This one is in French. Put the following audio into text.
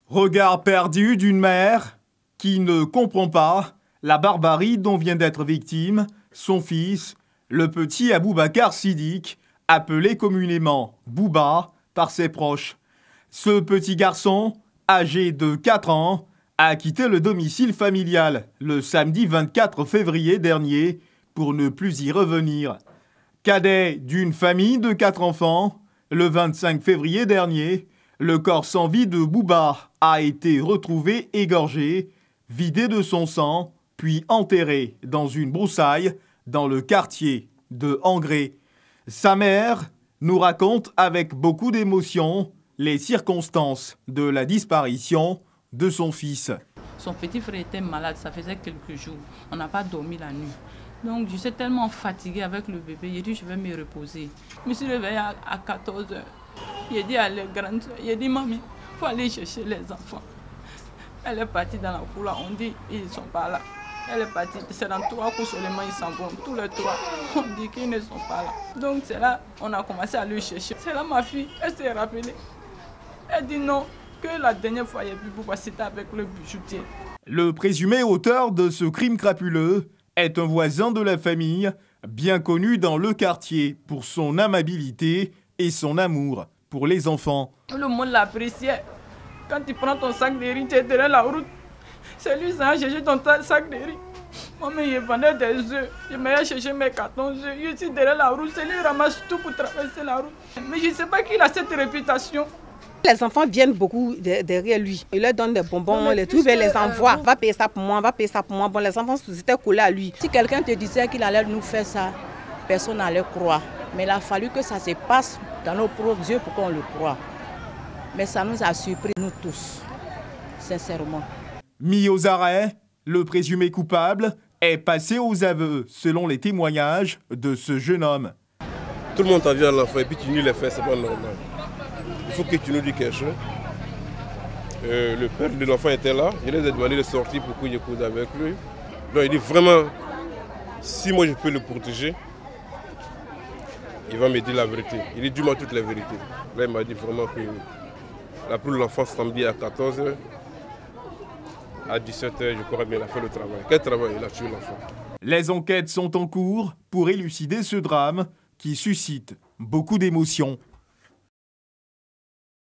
Regard perdu d'une mère qui ne comprend pas la barbarie dont vient d'être victime son fils, le petit Aboubacar Siddiq, appelé communément Bouba par ses proches. Ce petit garçon, âgé de 4 ans, a quitté le domicile familial le samedi 24 février dernier pour ne plus y revenir. Cadet d'une famille de 4 enfants, le 25 février dernier, le corps sans vie de Bouba a été retrouvé égorgé, vidé de son sang, puis enterré dans une broussaille dans le quartier de Angré. Sa mère nous raconte avec beaucoup d'émotion les circonstances de la disparition de son fils. Son petit frère était malade, ça faisait quelques jours. On n'a pas dormi la nuit. Donc je suis tellement fatiguée avec le bébé, j'ai dit je vais me reposer. Je me suis réveillée à 14 h. J'ai dit à la grande soeur, j'ai dit mamie, il faut aller chercher les enfants. Elle est partie dans la cour là, on dit ils ne sont pas là. Elle est partie, c'est dans 3 coups seulement ils s'en vont, tous les 3, on dit qu'ils ne sont pas là. Donc c'est là on a commencé à le chercher. C'est là ma fille, elle s'est rappelée. Elle dit non, que la dernière fois il y a pu pouvoir c'était avec le bijoutier. Le présumé auteur de ce crime crapuleux est un voisin de la famille, bien connu dans le quartier pour son amabilité et son amour pour les enfants. Tout le monde l'appréciait. Quand tu prends ton sac de riz, tu es derrière la route. C'est lui qui a cherché ton sac de riz. Moi-même, je vendais des œufs. Je m'allais chercher mes cartons d'œufs. Je suis derrière la route. C'est lui qui ramasse tout pour traverser la route. Mais je ne sais pas qui a cette réputation. Les enfants viennent beaucoup derrière lui. Il leur donne des bonbons, les trucs, il les envoie. Va payer ça pour moi, va payer ça pour moi. Bon, les enfants étaient collés à lui. Si quelqu'un te disait qu'il allait nous faire ça, personne n'allait croire. Mais il a fallu que ça se passe dans nos propres yeux pour qu'on le croie. Mais ça nous a surpris, nous tous, sincèrement. Mis aux arrêts, le présumé coupable est passé aux aveux, selon les témoignages de ce jeune homme. Tout le monde t'a dit à l'enfant et puis tu nies les faits, c'est pas normal. Il faut que tu nous dises quelque chose. Le père de l'enfant était là, je les ai demandé de sortir pour que je coude avec lui. Donc il dit vraiment, si moi je peux le protéger, il va me dire la vérité. Il dit dis-moi toute la vérité. Là il m'a dit vraiment que là pour l'enfant samedi à 14 h, à 17 h, je crois bien il a fait le travail. Quel travail? Il a tué l'enfant. Les enquêtes sont en cours pour élucider ce drame qui suscite beaucoup d'émotions.